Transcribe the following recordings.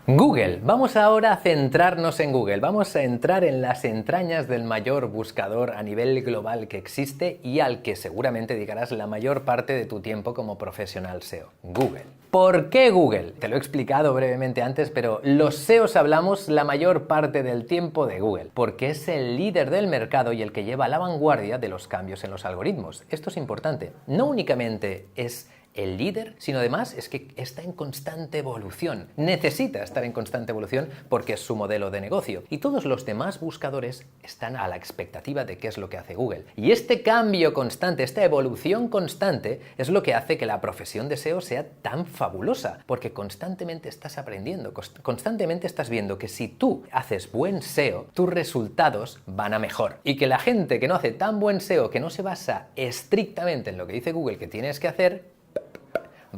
Google. Vamos ahora a centrarnos en Google. Vamos a entrar en las entrañas del mayor buscador a nivel global que existe y al que seguramente dedicarás la mayor parte de tu tiempo como profesional SEO. Google. ¿Por qué Google? Te lo he explicado brevemente antes, pero los SEOs hablamos la mayor parte del tiempo de Google, porque es el líder del mercado y el que lleva la vanguardia de los cambios en los algoritmos. Esto es importante. No únicamente es el líder, sino además es que está en constante evolución. Necesita estar en constante evolución porque es su modelo de negocio. Y todos los demás buscadores están a la expectativa de qué es lo que hace Google. Y este cambio constante, esta evolución constante, es lo que hace que la profesión de SEO sea tan fabulosa. Porque constantemente estás aprendiendo, constantemente estás viendo que si tú haces buen SEO, tus resultados van a mejor. Y que la gente que no hace tan buen SEO, que no se basa estrictamente en lo que dice Google que tienes que hacer,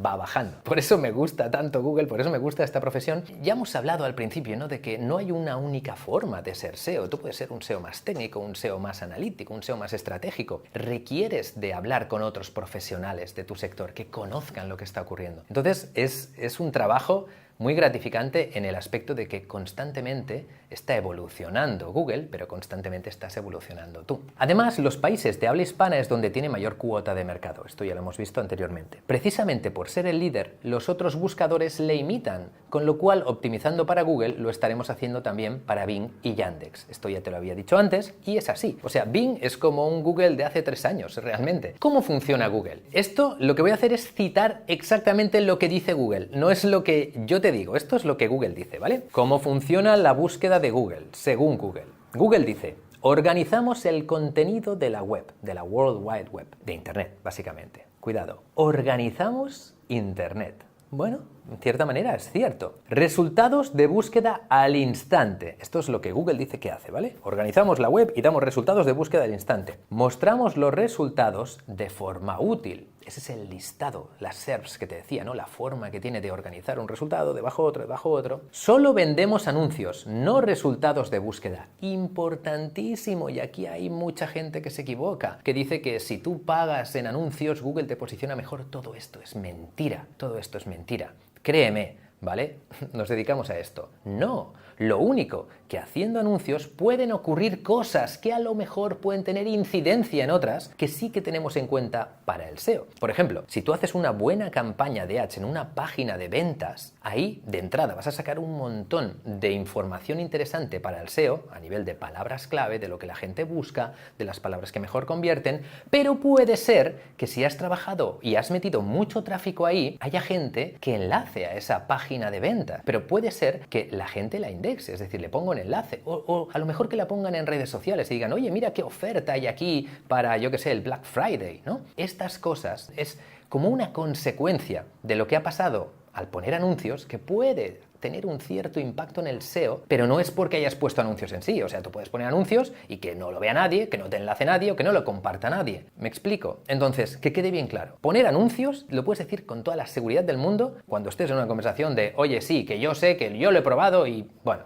va bajando. Por eso me gusta tanto Google, por eso me gusta esta profesión. Ya hemos hablado al principio, ¿no?, de que no hay una única forma de ser SEO. Tú puedes ser un SEO más técnico, un SEO más analítico, un SEO más estratégico. Requieres de hablar con otros profesionales de tu sector que conozcan lo que está ocurriendo. Entonces es un trabajo muy gratificante en el aspecto de que constantemente está evolucionando Google, pero constantemente estás evolucionando tú. Además, los países de habla hispana es donde tiene mayor cuota de mercado. Esto ya lo hemos visto anteriormente. Precisamente por ser el líder, los otros buscadores le imitan, con lo cual, optimizando para Google, lo estaremos haciendo también para Bing y Yandex. Esto ya te lo había dicho antes y es así. O sea, Bing es como un Google de hace 3 años, realmente. ¿Cómo funciona Google? Esto lo que voy a hacer es citar exactamente lo que dice Google. No es lo que yo te digo, esto es lo que Google dice, ¿vale? ¿Cómo funciona la búsqueda de Google? Según Google. Google dice: organizamos el contenido de la web, de la World Wide Web, de Internet, básicamente. Cuidado, organizamos Internet. Bueno, en cierta manera es cierto. Resultados de búsqueda al instante. Esto es lo que Google dice que hace, ¿vale? Organizamos la web y damos resultados de búsqueda al instante. Mostramos los resultados de forma útil. Ese es el listado, las SERPs que te decía, ¿no? La forma que tiene de organizar un resultado, debajo otro, debajo otro. Solo vendemos anuncios, no resultados de búsqueda. Importantísimo, y aquí hay mucha gente que se equivoca, que dice que si tú pagas en anuncios, Google te posiciona mejor. Todo esto es mentira, todo esto es mentira. Créeme, ¿vale? Nos dedicamos a esto. No, lo único que haciendo anuncios pueden ocurrir cosas que a lo mejor pueden tener incidencia en otras que sí que tenemos en cuenta para el SEO. Por ejemplo, si tú haces una buena campaña de ads en una página de ventas, ahí de entrada vas a sacar un montón de información interesante para el SEO a nivel de palabras clave, de lo que la gente busca, de las palabras que mejor convierten, pero puede ser que si has trabajado y has metido mucho tráfico ahí, haya gente que enlace a esa página de ventas, pero puede ser que la gente la indexe, es decir, le ponga un enlace, o a lo mejor que la pongan en redes sociales y digan: oye, mira qué oferta hay aquí para, yo qué sé, el Black Friday, ¿no? Estas cosas es como una consecuencia de lo que ha pasado al poner anuncios, que puede tener un cierto impacto en el SEO, pero no es porque hayas puesto anuncios en sí. O sea, tú puedes poner anuncios y que no lo vea nadie, que no te enlace nadie o que no lo comparta nadie. ¿Me explico? Entonces, que quede bien claro. Poner anuncios lo puedes decir con toda la seguridad del mundo cuando estés en una conversación de: oye, sí, que yo sé, que yo lo he probado y... bueno,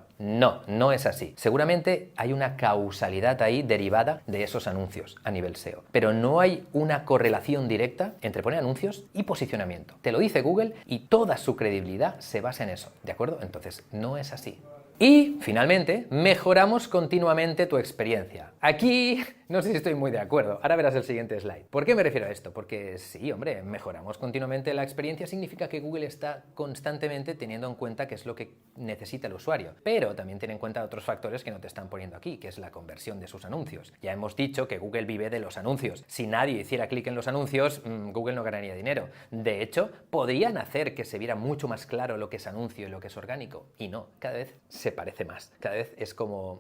no es así. Seguramente hay una causalidad ahí derivada de esos anuncios a nivel SEO, pero no hay una correlación directa entre poner anuncios y posicionamiento. Te lo dice Google y toda su credibilidad se basa en eso, ¿de acuerdo? Entonces, no es así. Y, finalmente, mejoramos continuamente tu experiencia. Aquí no sé si estoy muy de acuerdo. Ahora verás el siguiente slide. ¿Por qué me refiero a esto? Porque sí, hombre, mejoramos continuamente la experiencia significa que Google está constantemente teniendo en cuenta qué es lo que necesita el usuario. Pero también tiene en cuenta otros factores que no te están poniendo aquí, que es la conversión de sus anuncios. Ya hemos dicho que Google vive de los anuncios. Si nadie hiciera clic en los anuncios, Google no ganaría dinero. De hecho, podrían hacer que se viera mucho más claro lo que es anuncio y lo que es orgánico. Y no, cada vez se parece más. Cada vez es como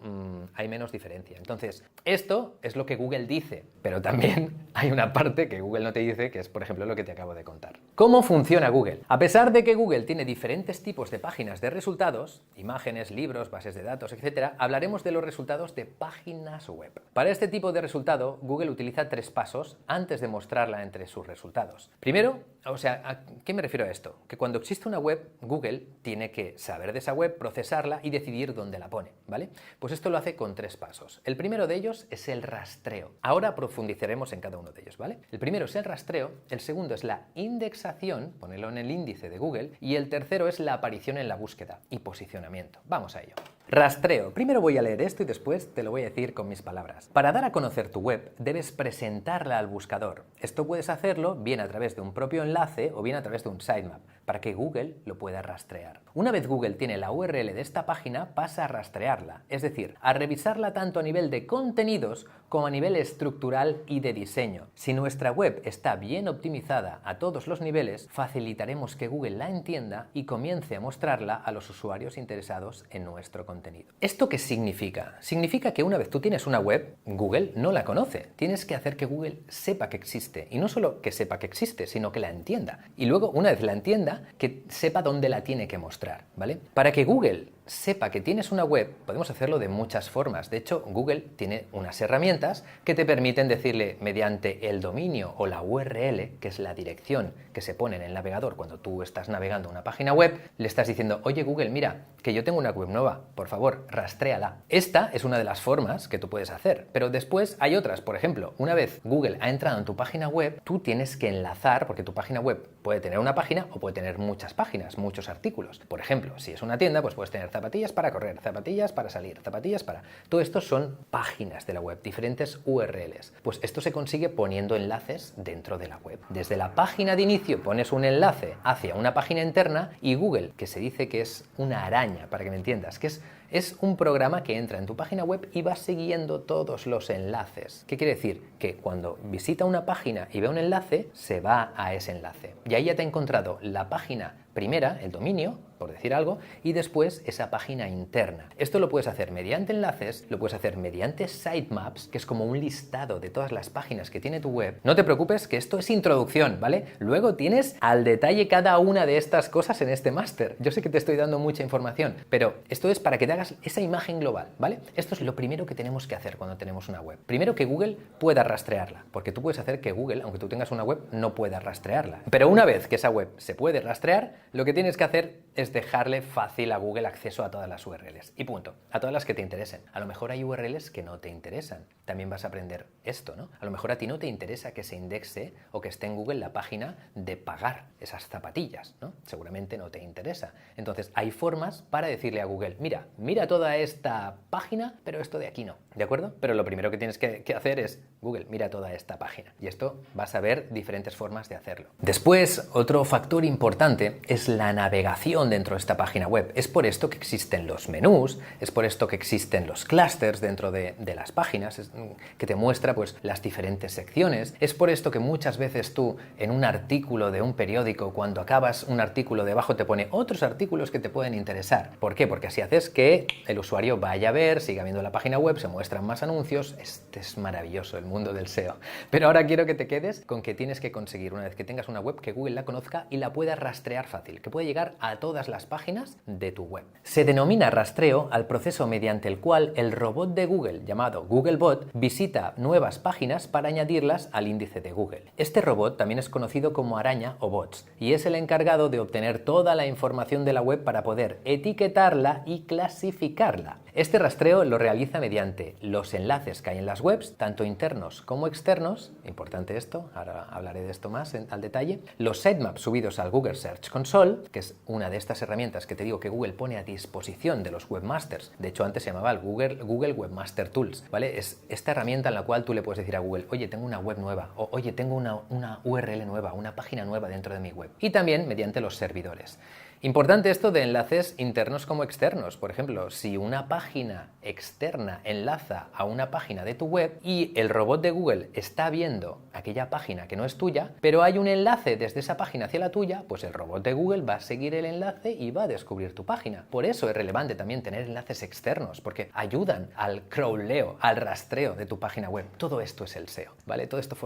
hay menos diferencia. Entonces, esto es lo que Google dice, pero también hay una parte que Google no te dice, que es, por ejemplo, lo que te acabo de contar. ¿Cómo funciona Google? A pesar de que Google tiene diferentes tipos de páginas de resultados, imágenes, libros, bases de datos, etc., hablaremos de los resultados de páginas web. Para este tipo de resultado, Google utiliza 3 pasos antes de mostrarla entre sus resultados. Primero, o sea, ¿a qué me refiero a esto? Que cuando existe una web, Google tiene que saber de esa web, procesarla y decidir dónde la pone, ¿vale? Pues esto lo hace con 3 pasos. El primero de ellos es el rastreo rastreo. Ahora profundizaremos en cada uno de ellos, ¿vale? El primero es el rastreo, el segundo es la indexación, ponerlo en el índice de Google, y el tercero es la aparición en la búsqueda y posicionamiento. Vamos a ello. Rastreo. Primero voy a leer esto y después te lo voy a decir con mis palabras. Para dar a conocer tu web, debes presentarla al buscador. Esto puedes hacerlo bien a través de un propio enlace o bien a través de un sitemap, para que Google lo pueda rastrear. Una vez Google tiene la URL de esta página, pasa a rastrearla, es decir, a revisarla tanto a nivel de contenidos como a nivel estructural y de diseño. Si nuestra web está bien optimizada a todos los niveles, facilitaremos que Google la entienda y comience a mostrarla a los usuarios interesados en nuestro contenido. ¿Esto qué significa? Significa que una vez tú tienes una web, Google no la conoce. Tienes que hacer que Google sepa que existe. Y no solo que sepa que existe, sino que la entienda. Y luego, una vez la entienda, que sepa dónde la tiene que mostrar, ¿vale? Para que Google sepa que tienes una web, podemos hacerlo de muchas formas. De hecho, Google tiene unas herramientas que te permiten decirle mediante el dominio o la URL, que es la dirección que se pone en el navegador cuando tú estás navegando una página web, le estás diciendo, oye Google, mira, que yo tengo una web nueva, por favor, rastréala. Esta es una de las formas que tú puedes hacer, pero después hay otras. Por ejemplo, una vez Google ha entrado en tu página web, tú tienes que enlazar, porque tu página web puede tener una página o puede tener muchas páginas, muchos artículos. Por ejemplo, si es una tienda, pues puedes tener zapatillas para correr, zapatillas para salir, zapatillas para... Todo esto son páginas de la web, diferentes URLs. Pues esto se consigue poniendo enlaces dentro de la web. Desde la página de inicio pones un enlace hacia una página interna y Google, que se dice que es una araña, para que me entiendas, que es un programa que entra en tu página web y va siguiendo todos los enlaces. ¿Qué quiere decir? Que cuando visita una página y ve un enlace, se va a ese enlace. Y ahí ya te ha encontrado la página primera, el dominio, por decir algo, y después esa página interna. Esto lo puedes hacer mediante enlaces, lo puedes hacer mediante sitemaps, que es como un listado de todas las páginas que tiene tu web. No te preocupes, que esto es introducción, ¿vale? Luego tienes al detalle cada una de estas cosas en este máster. Yo sé que te estoy dando mucha información, pero esto es para que te hagas esa imagen global, ¿vale? Esto es lo primero que tenemos que hacer cuando tenemos una web. Primero, que Google pueda rastrearla, porque tú puedes hacer que Google, aunque tú tengas una web, no pueda rastrearla. Pero una vez que esa web se puede rastrear, lo que tienes que hacer es dejarle fácil a Google acceso a todas las URLs. Y punto. A todas las que te interesen. A lo mejor hay URLs que no te interesan. También vas a aprender esto, ¿no? A lo mejor a ti no te interesa que se indexe o que esté en Google la página de pagar esas zapatillas, ¿no? Seguramente no te interesa. Entonces, hay formas para decirle a Google, mira toda esta página, pero esto de aquí no, ¿de acuerdo? Pero lo primero que tienes que hacer es, Google, mira toda esta página. Y esto vas a ver diferentes formas de hacerlo. Después, otro factor importante es la navegación dentro de esta página web. Es por esto que existen los menús, es por esto que existen los clústeres dentro de las páginas, que te muestra pues las diferentes secciones. Es por esto que muchas veces tú en un artículo de un periódico, cuando acabas un artículo, debajo te pone otros artículos que te pueden interesar. ¿Por qué? Porque así haces que el usuario vaya a ver, siga viendo la página web, se muestran más anuncios. Este es maravilloso, el mundo del SEO. Pero ahora quiero que te quedes con que tienes que conseguir, una vez que tengas una web, que Google la conozca y la pueda rastrear fácil, que pueda llegar a todas las páginas de tu web. Se denomina rastreo al proceso mediante el cual el robot de Google, llamado Googlebot, visita nuevas páginas para añadirlas al índice de Google. Este robot también es conocido como araña o bots y es el encargado de obtener toda la información de la web para poder etiquetarla y clasificarla. Este rastreo lo realiza mediante los enlaces que hay en las webs, tanto internos como externos, importante esto, ahora hablaré de esto más al detalle, los sitemaps subidos al Google Search Console, que es una de estas herramientas que te digo que Google pone a disposición de los webmasters. De hecho, antes se llamaba el Google Webmaster Tools, ¿vale? Es esta herramienta en la cual tú le puedes decir a Google, oye, tengo una web nueva, o oye, tengo una URL nueva, una página nueva dentro de mi web. Y también mediante los servidores. Importante esto de enlaces internos como externos. Por ejemplo, si una página externa enlaza a una página de tu web y el robot de Google está viendo aquella página que no es tuya, pero hay un enlace desde esa página hacia la tuya, pues el robot de Google va a seguir el enlace y va a descubrir tu página. Por eso es relevante también tener enlaces externos, porque ayudan al crawleo, al rastreo de tu página web. Todo esto es el SEO, ¿vale? Todo esto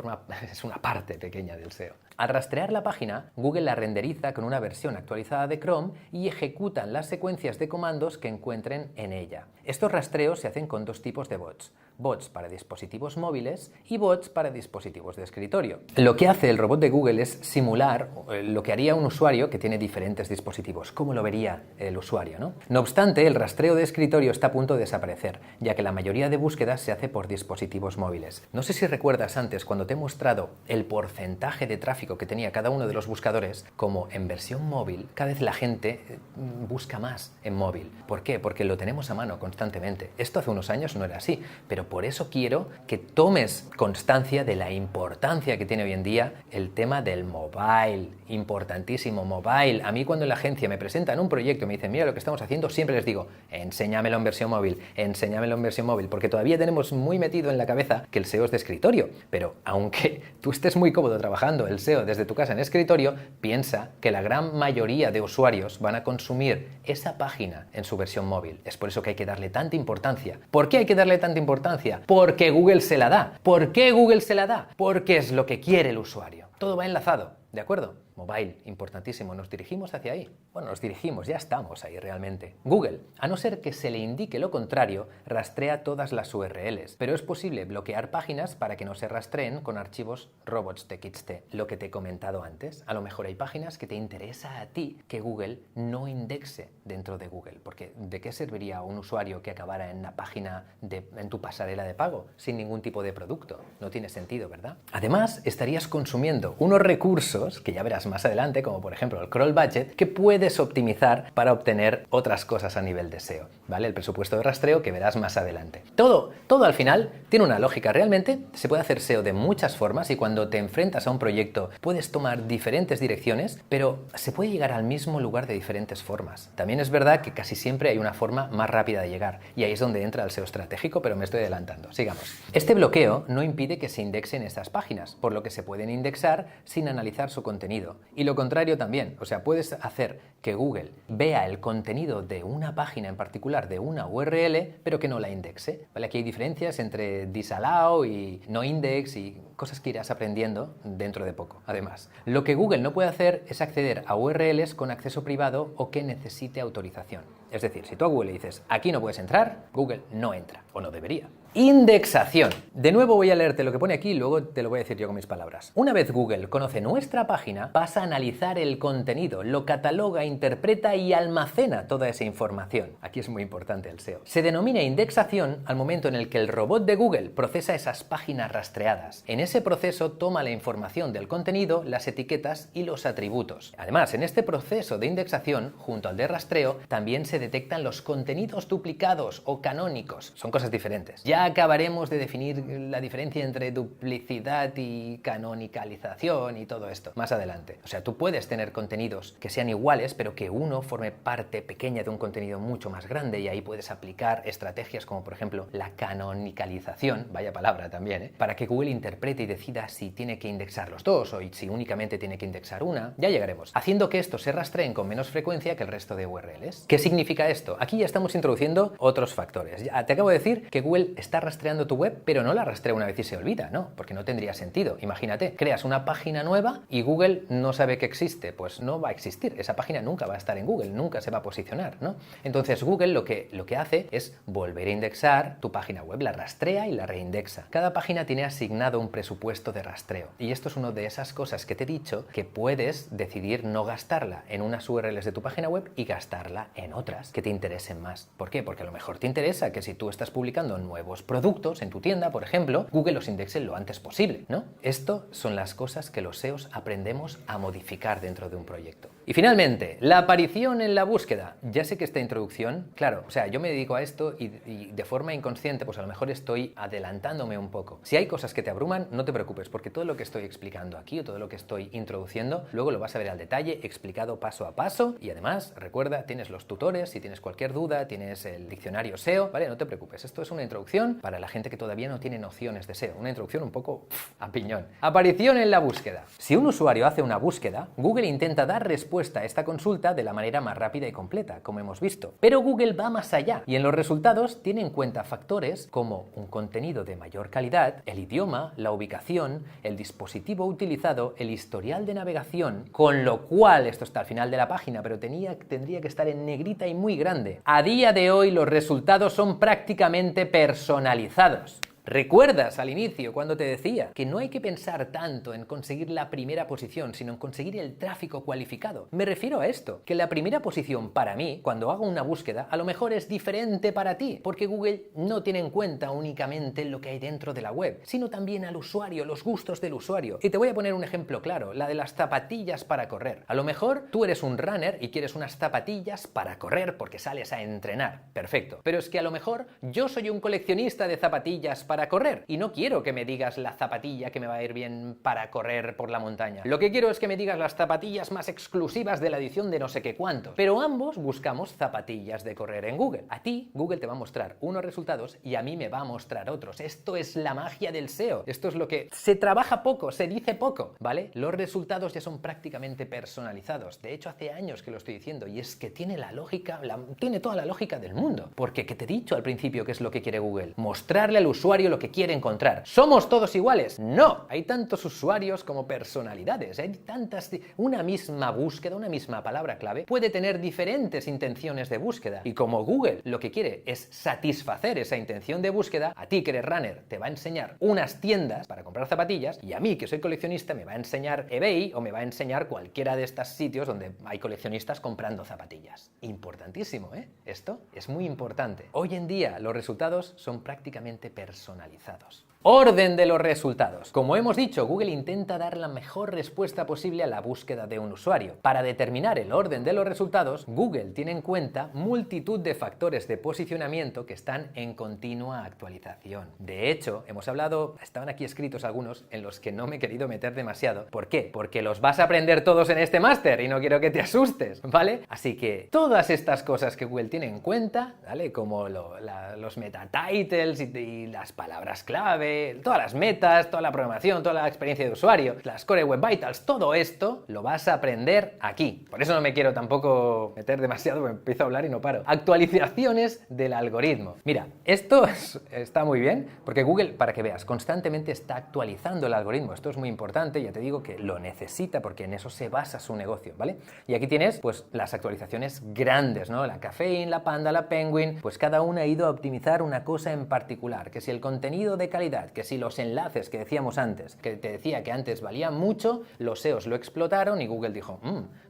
es una parte pequeña del SEO. Al rastrear la página, Google la renderiza con una versión actualizada de Chrome y ejecutan las secuencias de comandos que encuentren en ella. Estos rastreos se hacen con dos tipos de bots. bots para dispositivos móviles y bots para dispositivos de escritorio. Lo que hace el robot de Google es simular lo que haría un usuario que tiene diferentes dispositivos. ¿Cómo lo vería el usuario, ¿no? No obstante, el rastreo de escritorio está a punto de desaparecer, ya que la mayoría de búsquedas se hace por dispositivos móviles. No sé si recuerdas antes cuando te he mostrado el porcentaje de tráfico que tenía cada uno de los buscadores, como en versión móvil, cada vez la gente busca más en móvil. ¿Por qué? Porque lo tenemos a mano constantemente. Esto hace unos años no era así, pero por eso quiero que tomes constancia de la importancia que tiene hoy en día el tema del mobile. Importantísimo, mobile. A mí cuando en la agencia me presentan un proyecto y me dicen, mira lo que estamos haciendo, siempre les digo, enséñamelo en versión móvil, enséñamelo en versión móvil, porque todavía tenemos muy metido en la cabeza que el SEO es de escritorio. Pero aunque tú estés muy cómodo trabajando el SEO desde tu casa en escritorio, piensa que la gran mayoría de usuarios van a consumir esa página en su versión móvil. Es por eso que hay que darle tanta importancia. ¿Por qué hay que darle tanta importancia? Porque Google se la da. ¿Por qué Google se la da? Porque es lo que quiere el usuario. Todo va enlazado, ¿de acuerdo? Mobile, importantísimo. ¿Nos dirigimos hacia ahí? Bueno, nos dirigimos, ya estamos ahí realmente. Google, a no ser que se le indique lo contrario, rastrea todas las URLs, pero es posible bloquear páginas para que no se rastreen con archivos robots.txt, lo que te he comentado antes. A lo mejor hay páginas que te interesa a ti que Google no indexe dentro de Google, porque ¿de qué serviría un usuario que acabara en una página en tu pasarela de pago sin ningún tipo de producto? No tiene sentido, ¿verdad? Además, estarías consumiendo unos recursos que ya verás más adelante, como por ejemplo el crawl budget, que puedes optimizar para obtener otras cosas a nivel de SEO, ¿vale? El presupuesto de rastreo que verás más adelante. Todo al final tiene una lógica. Realmente se puede hacer SEO de muchas formas y cuando te enfrentas a un proyecto puedes tomar diferentes direcciones, pero se puede llegar al mismo lugar de diferentes formas. También es verdad que casi siempre hay una forma más rápida de llegar y ahí es donde entra el SEO estratégico, pero me estoy adelantando. Sigamos. Este bloqueo no impide que se indexen estas páginas, por lo que se pueden indexar sin analizar su contenido. Y lo contrario también, o sea, puedes hacer que Google vea el contenido de una página en particular, de una URL, pero que no la indexe, ¿vale? Aquí hay diferencias entre disallow y no index y cosas que irás aprendiendo dentro de poco. Además, lo que Google no puede hacer es acceder a URLs con acceso privado o que necesite autorización. Es decir, si tú a Google le dices, aquí no puedes entrar, Google no entra, o no debería. Indexación. De nuevo voy a leerte lo que pone aquí y luego te lo voy a decir yo con mis palabras. Una vez Google conoce nuestra página, pasa a analizar el contenido, lo cataloga, interpreta y almacena toda esa información. Aquí es muy importante el SEO. Se denomina indexación al momento en el que el robot de Google procesa esas páginas rastreadas. En ese proceso toma la información del contenido, las etiquetas y los atributos. Además, en este proceso de indexación, junto al de rastreo, también se detectan los contenidos duplicados o canónicos. Son cosas diferentes. Ya acabaremos de definir la diferencia entre duplicidad y canonicalización y todo esto más adelante. O sea, tú puedes tener contenidos que sean iguales, pero que uno forme parte pequeña de un contenido mucho más grande y ahí puedes aplicar estrategias como por ejemplo la canonicalización, vaya palabra también, para que Google interprete y decida si tiene que indexar los dos o si únicamente tiene que indexar una. Ya llegaremos. Haciendo que estos se rastreen con menos frecuencia que el resto de URLs. ¿Qué significa esto? Aquí ya estamos introduciendo otros factores. Ya te acabo de decir que Google está rastreando tu web, pero no la rastrea una vez y se olvida, ¿no? Porque no tendría sentido. Imagínate, creas una página nueva y Google no sabe que existe, pues no va a existir. Esa página nunca va a estar en Google, nunca se va a posicionar, ¿no? Entonces Google lo que hace es volver a indexar tu página web, la rastrea y la reindexa. Cada página tiene asignado un presupuesto de rastreo y esto es una de esas cosas que te he dicho que puedes decidir no gastarla en unas URLs de tu página web y gastarla en otras que te interesen más. ¿Por qué? Porque a lo mejor te interesa que si tú estás publicando nuevos productos en tu tienda, por ejemplo, Google los indexe lo antes posible, ¿no? Esto son las cosas que los SEOs aprendemos a modificar dentro de un proyecto. Y finalmente, la aparición en la búsqueda. Ya sé que esta introducción, claro, o sea, yo me dedico a esto y de forma inconsciente, pues a lo mejor estoy adelantándome un poco. Si hay cosas que te abruman, no te preocupes, porque todo lo que estoy explicando aquí o todo lo que estoy introduciendo, luego lo vas a ver al detalle, explicado paso a paso y además, recuerda, tienes los tutores, si tienes cualquier duda, tienes el diccionario SEO, ¿vale? No te preocupes, esto es una introducción para la gente que todavía no tiene nociones de SEO, una introducción un poco a piñón. Aparición en la búsqueda. Si un usuario hace una búsqueda, Google intenta dar respuesta a esta consulta de la manera más rápida y completa, como hemos visto. Pero Google va más allá y en los resultados tiene en cuenta factores como un contenido de mayor calidad, el idioma, la ubicación, el dispositivo utilizado, el historial de navegación, con lo cual, esto está al final de la página, pero tendría que estar en negrita y muy grande. A día de hoy los resultados son prácticamente personalizados. personalizados. ¿Recuerdas al inicio cuando te decía que no hay que pensar tanto en conseguir la primera posición, sino en conseguir el tráfico cualificado? Me refiero a esto, que la primera posición para mí, cuando hago una búsqueda, a lo mejor es diferente para ti, porque Google no tiene en cuenta únicamente lo que hay dentro de la web, sino también al usuario, los gustos del usuario. Y te voy a poner un ejemplo claro, la de las zapatillas para correr. A lo mejor tú eres un runner y quieres unas zapatillas para correr porque sales a entrenar. Perfecto. Pero es que a lo mejor yo soy un coleccionista de zapatillas para correr y no quiero que me digas la zapatilla que me va a ir bien para correr por la montaña. Lo que quiero es que me digas las zapatillas más exclusivas de la edición de no sé qué cuántos. Pero ambos buscamos zapatillas de correr en Google. A ti, Google te va a mostrar unos resultados y a mí me va a mostrar otros. Esto es la magia del SEO. Esto es lo que se trabaja poco, se dice poco, ¿vale? Los resultados ya son prácticamente personalizados. De hecho, hace años que lo estoy diciendo y es que tiene la lógica, tiene toda la lógica del mundo. Porque que te he dicho al principio qué es lo que quiere Google. Mostrarle al usuario lo que quiere encontrar. ¿Somos todos iguales? No. Hay tantos usuarios como personalidades. Hay tantas... Una misma búsqueda, una misma palabra clave puede tener diferentes intenciones de búsqueda. Y como Google lo que quiere es satisfacer esa intención de búsqueda, a ti que eres runner te va a enseñar unas tiendas para comprar zapatillas y a mí que soy coleccionista me va a enseñar eBay o me va a enseñar cualquiera de estos sitios donde hay coleccionistas comprando zapatillas. Importantísimo, ¿eh? Esto es muy importante. Hoy en día los resultados son prácticamente personalizados. Orden de los resultados. Como hemos dicho, Google intenta dar la mejor respuesta posible a la búsqueda de un usuario. Para determinar el orden de los resultados, Google tiene en cuenta multitud de factores de posicionamiento que están en continua actualización. De hecho, hemos hablado, estaban aquí escritos algunos en los que no me he querido meter demasiado. ¿Por qué? Porque los vas a aprender todos en este máster y no quiero que te asustes, ¿vale? Así que todas estas cosas que Google tiene en cuenta, ¿vale? Como los meta titles y las palabras clave, todas las metas, toda la programación, toda la experiencia de usuario, las Core Web Vitals, todo esto lo vas a aprender aquí. Por eso no me quiero tampoco meter demasiado, porque empiezo a hablar y no paro. Actualizaciones del algoritmo. Mira, esto está muy bien, porque Google, para que veas, constantemente está actualizando el algoritmo. Esto es muy importante, ya te digo que lo necesita porque en eso se basa su negocio, ¿vale? Y aquí tienes, pues, las actualizaciones grandes, ¿no? La Caffeine, la Panda, la Penguin, pues cada una ha ido a optimizar una cosa en particular, que si el contenido de calidad, que si los enlaces que decíamos antes, que te decía que antes valían mucho, los SEOs lo explotaron y Google dijo,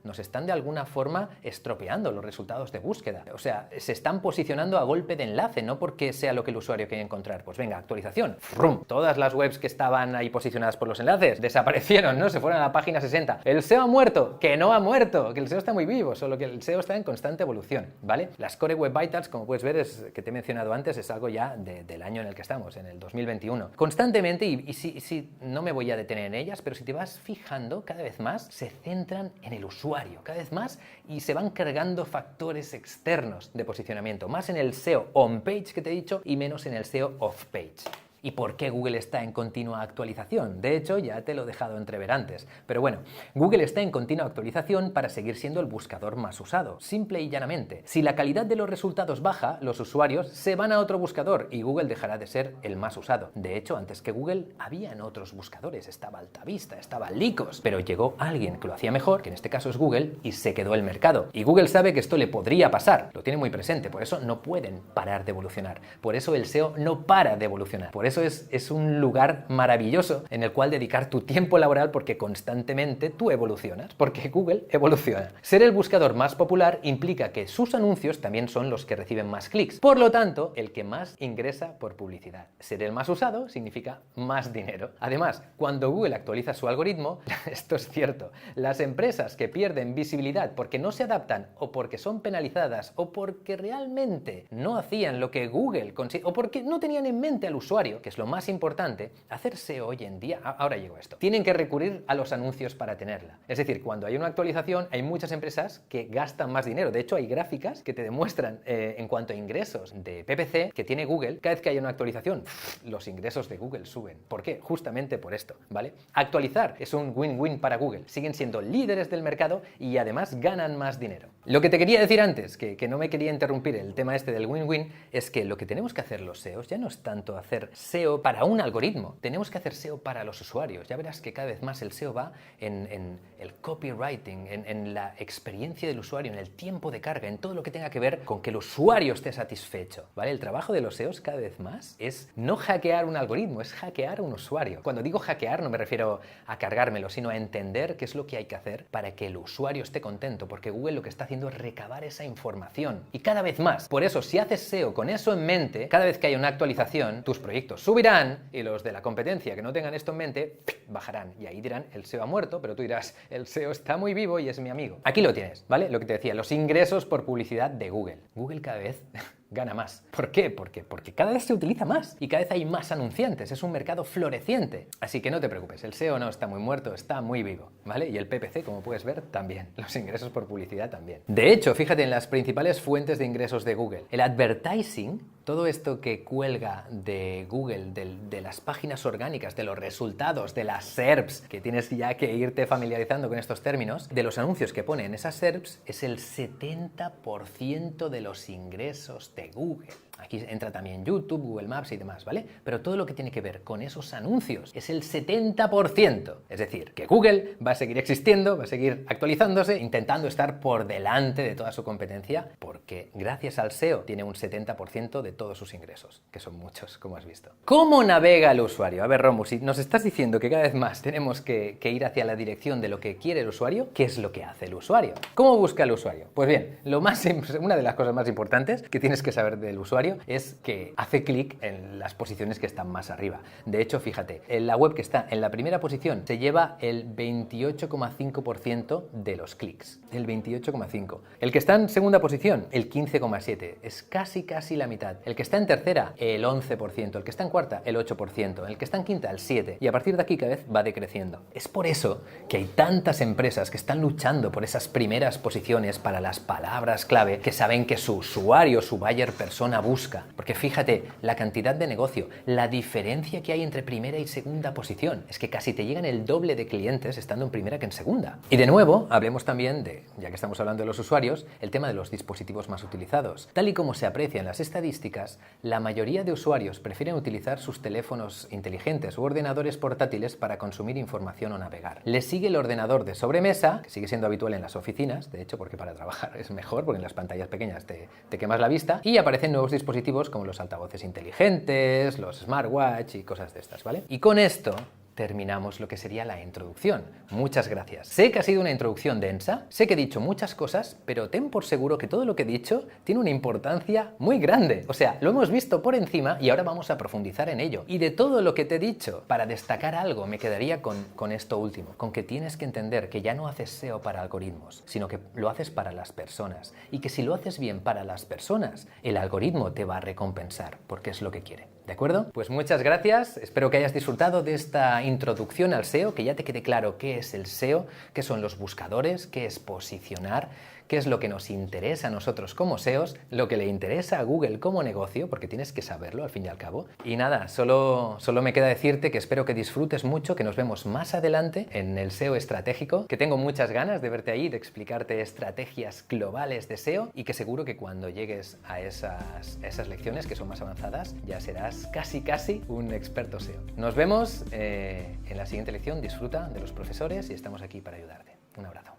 nos están de alguna forma estropeando los resultados de búsqueda. O sea, se están posicionando a golpe de enlace, no porque sea lo que el usuario quiere encontrar. Pues venga, actualización. ¡Frum! Todas las webs que estaban ahí posicionadas por los enlaces desaparecieron, ¿no? Se fueron a la página 60. ¿El SEO ha muerto? Que no ha muerto, que el SEO está muy vivo, solo que el SEO está en constante evolución, ¿vale? Las Core Web Vitals, como puedes ver, que te he mencionado antes, es algo ya del año en el que estamos, en el 2021. Constantemente, y si no me voy a detener en ellas, pero si te vas fijando, cada vez más se centran en el usuario, cada vez más, y se van cargando factores externos de posicionamiento, más en el SEO on-page que te he dicho y menos en el SEO off-page. ¿Y por qué Google está en continua actualización? De hecho, ya te lo he dejado entrever antes. Pero bueno, Google está en continua actualización para seguir siendo el buscador más usado, simple y llanamente. Si la calidad de los resultados baja, los usuarios se van a otro buscador y Google dejará de ser el más usado. De hecho, antes que Google, habían otros buscadores. Estaba Altavista, estaba Lycos, pero llegó alguien que lo hacía mejor, que en este caso es Google, y se quedó el mercado. Y Google sabe que esto le podría pasar, lo tiene muy presente, por eso no pueden parar de evolucionar. Por eso el SEO no para de evolucionar. Por eso es un lugar maravilloso en el cual dedicar tu tiempo laboral porque constantemente tú evolucionas, porque Google evoluciona. Ser el buscador más popular implica que sus anuncios también son los que reciben más clics. Por lo tanto, el que más ingresa por publicidad. Ser el más usado significa más dinero. Además, cuando Google actualiza su algoritmo, esto es cierto, las empresas que pierden visibilidad porque no se adaptan o porque son penalizadas o porque realmente no hacían lo que Google consigue o porque no tenían en mente al usuario, que es lo más importante, hacer SEO hoy en día, ahora llego a esto, tienen que recurrir a los anuncios para tenerla. Es decir, cuando hay una actualización, hay muchas empresas que gastan más dinero. De hecho, hay gráficas que te demuestran en cuanto a ingresos de PPC que tiene Google, cada vez que hay una actualización, los ingresos de Google suben. ¿Por qué? Justamente por esto, ¿vale? Actualizar es un win-win para Google. Siguen siendo líderes del mercado y además ganan más dinero. Lo que te quería decir antes, que no me quería interrumpir el tema este del win-win, es que lo que tenemos que hacer los SEOs ya no es tanto hacer SEO para un algoritmo, tenemos que hacer SEO para los usuarios. Ya verás que cada vez más el SEO va en el copywriting, en la experiencia del usuario, en el tiempo de carga, en todo lo que tenga que ver con que el usuario esté satisfecho, ¿vale? El trabajo de los SEOs cada vez más es no hackear un algoritmo, es hackear a un usuario. Cuando digo hackear no me refiero a cargármelo, sino a entender qué es lo que hay que hacer para que el usuario esté contento, porque Google lo que está haciendo es recabar esa información. Y cada vez más. Por eso, si haces SEO con eso en mente, cada vez que haya una actualización, tus proyectos subirán y los de la competencia que no tengan esto en mente, bajarán. Y ahí dirán, el SEO ha muerto, pero tú dirás, el SEO está muy vivo y es mi amigo. Aquí lo tienes, ¿vale? Lo que te decía, los ingresos por publicidad de Google. Google cada vez gana más. ¿Por qué? Porque cada vez se utiliza más y cada vez hay más anunciantes. Es un mercado floreciente. Así que no te preocupes, el SEO no está muy muerto, está muy vivo, ¿vale? Y el PPC, como puedes ver, también. Los ingresos por publicidad también. De hecho, fíjate en las principales fuentes de ingresos de Google. El advertising, todo esto que cuelga de Google, de las páginas orgánicas, de los resultados, de las SERPs, que tienes ya que irte familiarizando con estos términos, de los anuncios que pone en esas SERPs, es el 70% de los ingresos de Google. Aquí entra también YouTube, Google Maps y demás, ¿vale? Pero todo lo que tiene que ver con esos anuncios es el 70%. Es decir, que Google va a seguir existiendo, va a seguir actualizándose, intentando estar por delante de toda su competencia, porque gracias al SEO tiene un 70% de todos sus ingresos, que son muchos, como has visto. ¿Cómo navega el usuario? A ver, Romu, si nos estás diciendo que cada vez más tenemos que ir hacia la dirección de lo que quiere el usuario, ¿qué es lo que hace el usuario? ¿Cómo busca el usuario? Pues bien, una de las cosas más importantes que tienes que saber del usuario es que hace clic en las posiciones que están más arriba. De hecho, fíjate, en la web que está en la primera posición se lleva el 28,5% de los clics. El 28,5%. El que está en segunda posición, el 15,7%. Es casi la mitad. El que está en tercera, el 11%. El que está en cuarta, el 8%. El que está en quinta, el 7%. Y a partir de aquí cada vez va decreciendo. Es por eso que hay tantas empresas que están luchando por esas primeras posiciones para las palabras clave que saben que su usuario, su buyer persona busca. Porque fíjate, la cantidad de negocio, la diferencia que hay entre primera y segunda posición, es que casi te llegan el doble de clientes estando en primera que en segunda. Y de nuevo, hablemos también de, ya que estamos hablando de los usuarios, el tema de los dispositivos más utilizados. Tal y como se aprecia en las estadísticas, la mayoría de usuarios prefieren utilizar sus teléfonos inteligentes u ordenadores portátiles para consumir información o navegar. Les sigue el ordenador de sobremesa, que sigue siendo habitual en las oficinas, de hecho, porque para trabajar es mejor, porque en las pantallas pequeñas te quemas la vista, y aparecen nuevos dispositivos como los altavoces inteligentes, los smartwatch y cosas de estas, ¿vale? Y con esto terminamos lo que sería la introducción. Muchas gracias. Sé que ha sido una introducción densa, sé que he dicho muchas cosas, pero ten por seguro que todo lo que he dicho tiene una importancia muy grande. O sea, lo hemos visto por encima y ahora vamos a profundizar en ello. Y de todo lo que te he dicho, para destacar algo, me quedaría con esto último, con que tienes que entender que ya no haces SEO para algoritmos, sino que lo haces para las personas. Y que si lo haces bien para las personas, el algoritmo te va a recompensar, porque es lo que quiere. ¿De acuerdo? Pues muchas gracias, espero que hayas disfrutado de esta introducción al SEO, que ya te quede claro qué es el SEO, qué son los buscadores, qué es posicionar, qué es lo que nos interesa a nosotros como SEOs, lo que le interesa a Google como negocio, porque tienes que saberlo al fin y al cabo. Y nada, solo me queda decirte que espero que disfrutes mucho, que nos vemos más adelante en el SEO estratégico, que tengo muchas ganas de verte ahí, de explicarte estrategias globales de SEO y que seguro que cuando llegues a esas lecciones que son más avanzadas, ya serás casi un experto SEO. Nos vemos en la siguiente lección, disfruta de los profesores y estamos aquí para ayudarte. Un abrazo.